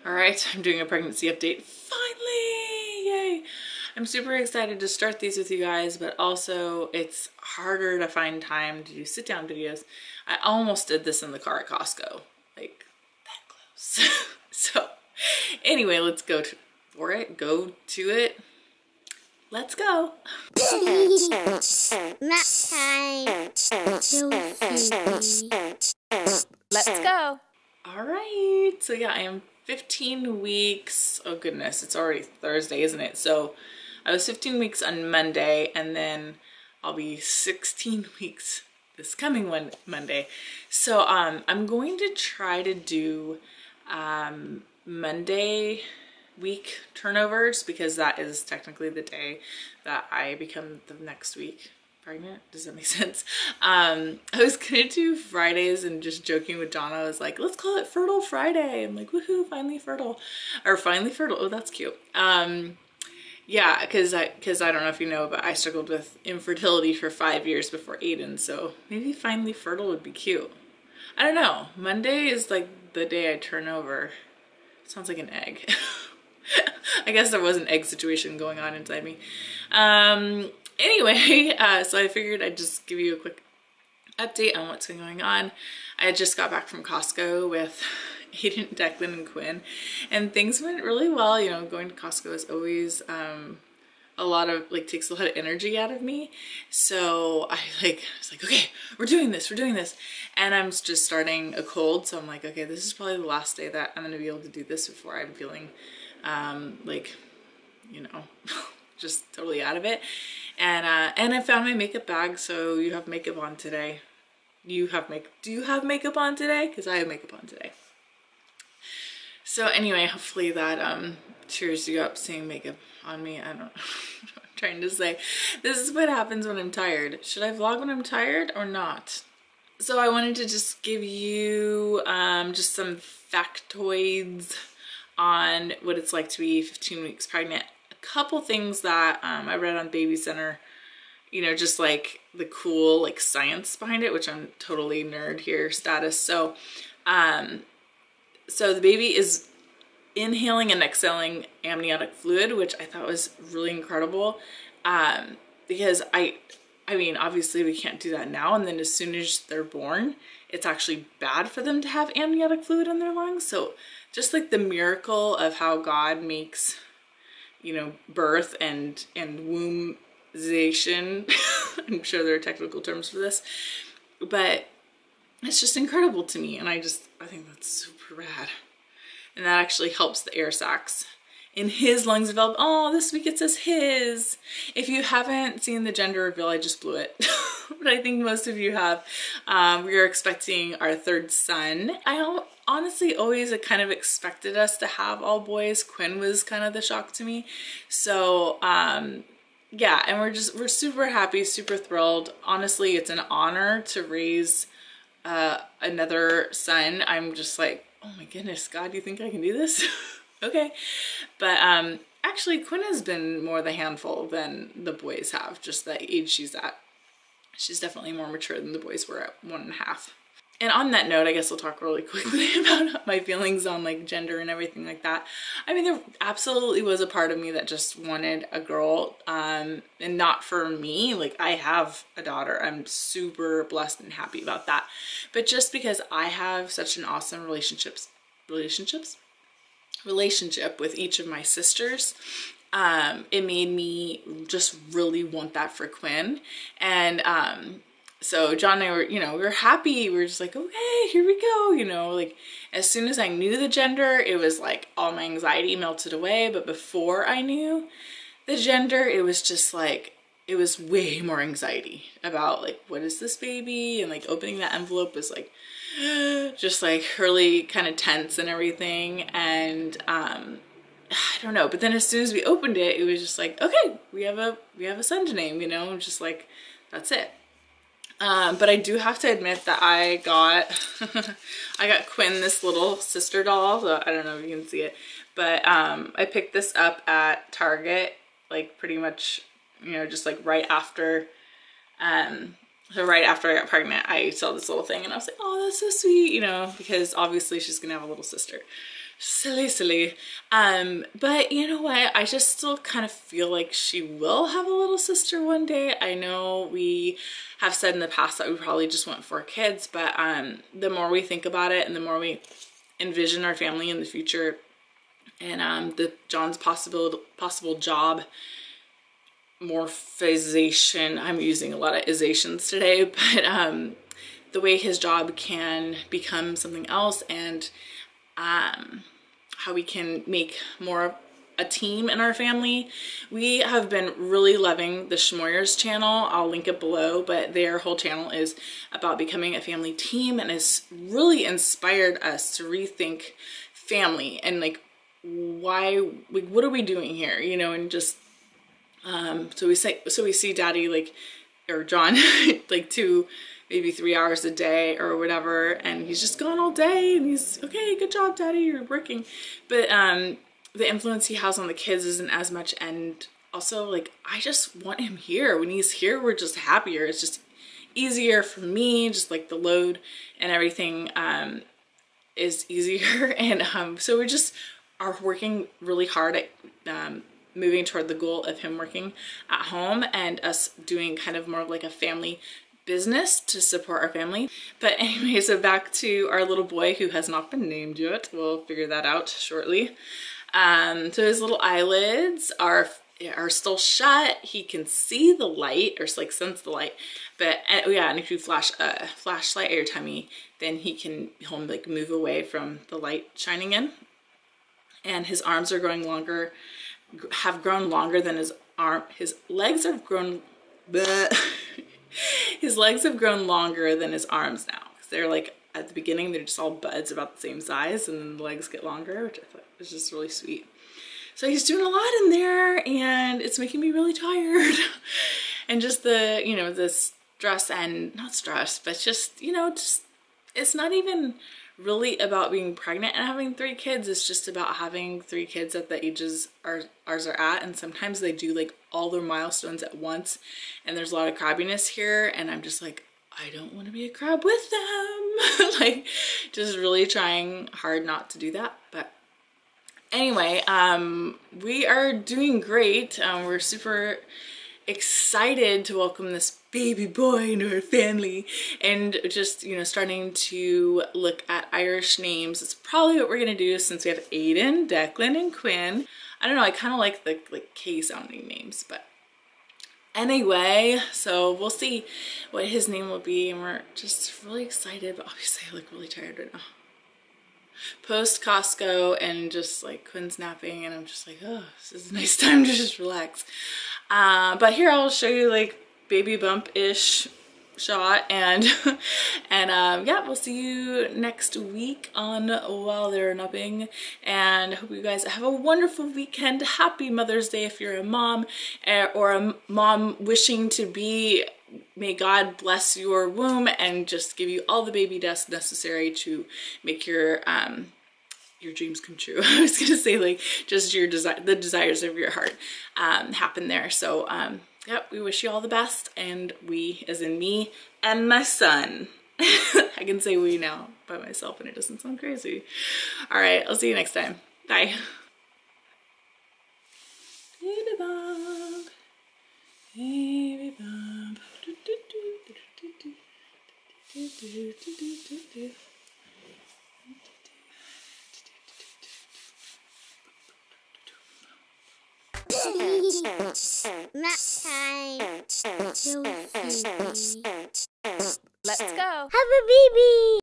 Alright, I'm doing a pregnancy update. Finally! Yay! I'm super excited to start these with you guys, but also it's harder to find time to do sit down videos. I almost did this in the car at Costco. Like, that close. So, anyway, let's go for it. Go to it. Let's go. Let's go. Alright, so yeah, I am 15 weeks. Oh goodness, it's already Thursday, isn't it? So I was 15 weeks on Monday, and then I'll be 16 weeks this coming Monday. So I'm going to try to do Monday week turnovers, because that is technically the day that I become the next week pregnant. Does that make sense? I was gonna do Fridays, and just joking with Donna, I was like, let's call it Fertile Friday. I'm like, woohoo, finally fertile. Or finally fertile. Oh, that's cute. Yeah, because I don't know if you know, but I struggled with infertility for 5 years before Aiden, so maybe finally fertile would be cute. I don't know. Monday is like the day I turn over. Sounds like an egg. I guess there was an egg situation going on inside me. Anyway, so I figured I'd just give you a quick update on what's going on. I had just got back from Costco with Aiden, Declan, and Quinn, and things went really well. You know, going to Costco is always a lot of, like, takes a lot of energy out of me. So I was like, okay, we're doing this. And I'm just starting a cold. So I'm like, okay, this is probably the last day that I'm going to be able to do this before I'm feeling like, you know, just totally out of it. And I found my makeup bag. So you have makeup on today. Do you have makeup on today? Because I have makeup on today. So anyway, hopefully that cheers you up seeing makeup on me. I don't know what I'm trying to say. This is what happens when I'm tired. Should I vlog when I'm tired or not? So I wanted to just give you just some factoids on what it's like to be 15 weeks pregnant. A couple things that I read on Baby Center, you know, just like the cool like science behind it, which I'm totally nerd here status. So so the baby is inhaling and exhaling amniotic fluid, which I thought was really incredible, because I mean, obviously we can't do that now, and then as soon as they're born, it's actually bad for them to have amniotic fluid in their lungs. So just like the miracle of how God makes, you know, birth and wombization. I'm sure there are technical terms for this, but it's just incredible to me, and I think that's super rad. And that actually helps the air sacs in his lungs develop. Oh, this week it says his. If you haven't seen the gender reveal, I just blew it. But I think most of you have. We are expecting our third son. I honestly always kind of expected us to have all boys. Quinn was kind of the shock to me. So yeah, and we're super happy, super thrilled. Honestly, it's an honor to raise another son. I'm just like, oh my goodness, God, do you think I can do this? Okay. But actually Quinn has been more the handful than the boys have, just the age she's at. She's definitely more mature than the boys were at 1.5. And on that note, I guess I'll talk really quickly about my feelings on like gender and everything like that. I mean, there absolutely was a part of me that just wanted a girl, and not for me. Like, I have a daughter. I'm super blessed and happy about that. But just because I have such an awesome relationship with each of my sisters, it made me just really want that for Quinn. And so John and I were, you know, we were happy. We were just like, okay, here we go. You know, like as soon as I knew the gender, it was like all my anxiety melted away. But before I knew the gender, it was just like, it was way more anxiety about like, what is this baby? And like opening that envelope was like, just like really kind of tense and everything. And I don't know. But then as soon as we opened it, it was just like, okay, we have a son to name, you know, just like, that's it. But I do have to admit that I got Quinn this little sister doll. So I don't know if you can see it, but I picked this up at Target, like pretty much, you know, just like right after So right after I got pregnant, I saw this little thing and I was like, oh, that's so sweet, you know, because obviously she's gonna have a little sister. silly. But you know what? I just still kind of feel like she will have a little sister one day. I know we have said in the past that we probably just want 4 kids, but the more we think about it and the more we envision our family in the future and John's possible job morphization, I'm using a lot of isations today, but the way his job can become something else, and how we can make more of a team in our family. We have been really loving the Schmoyers channel. I'll link it below, but their whole channel is about becoming a family team, and has really inspired us to rethink family and like what are we doing here, you know, and just so we see Daddy, like, or John, like 2 maybe 3 hours a day or whatever, and he's just gone all day, and he's okay, good job Daddy, you're working. But the influence he has on the kids isn't as much, and also like I just want him here. When he's here, we're just happier. It's just easier for me, just like the load and everything is easier, and so we just are working really hard at moving toward the goal of him working at home and us doing kind of more of like a family business to support our family. But anyway, so back to our little boy who has not been named yet. We'll figure that out shortly. So his little eyelids are still shut. He can see the light, or like sense the light, but yeah, and if you flash a flashlight at your tummy, then he'll like move away from the light shining in. And his arms are growing longer, have grown longer than his arm. His legs have grown his legs have grown longer than his arms now. They're like, at the beginning, they're just all buds about the same size, and then the legs get longer, which I thought was just really sweet. So he's doing a lot in there, and it's making me really tired. And just the, you know, the stress, and not stress, but just, you know, just, it's not even really about being pregnant and having 3 kids. It's just about having 3 kids at the ages ours are at, and sometimes they do like all their milestones at once, and there's a lot of crabbiness here, and I'm just like, I don't want to be a crab with them. Like, just really trying hard not to do that. But anyway, we are doing great. We're super excited to welcome this baby boy into our family, and just, you know, starting to look at Irish names. It's probably what we're gonna do, since we have Aiden, Declan, and Quinn. I don't know, I kind of like the K sounding names, but anyway, so we'll see what his name will be, and we're just really excited, but obviously I look really tired right now. Post Costco and just like Quinn's napping, and I'm just like, oh, this is a nice time to just relax. But here I'll show you like baby bump-ish shot, and yeah, we'll see you next week on While They're Napping, and I hope you guys have a wonderful weekend. Happy Mother's Day if you're a mom, or a mom wishing to be. May God bless your womb and just give you all the baby dust necessary to make your dreams come true. I was gonna say, like, just your the desires of your heart happen there. So yep, we wish you all the best, and we, as in me and my son. I can say we now by myself and it doesn't sound crazy. All right, I'll see you next time. Bye. Baby bump, baby bump. Let's go. Have a baby.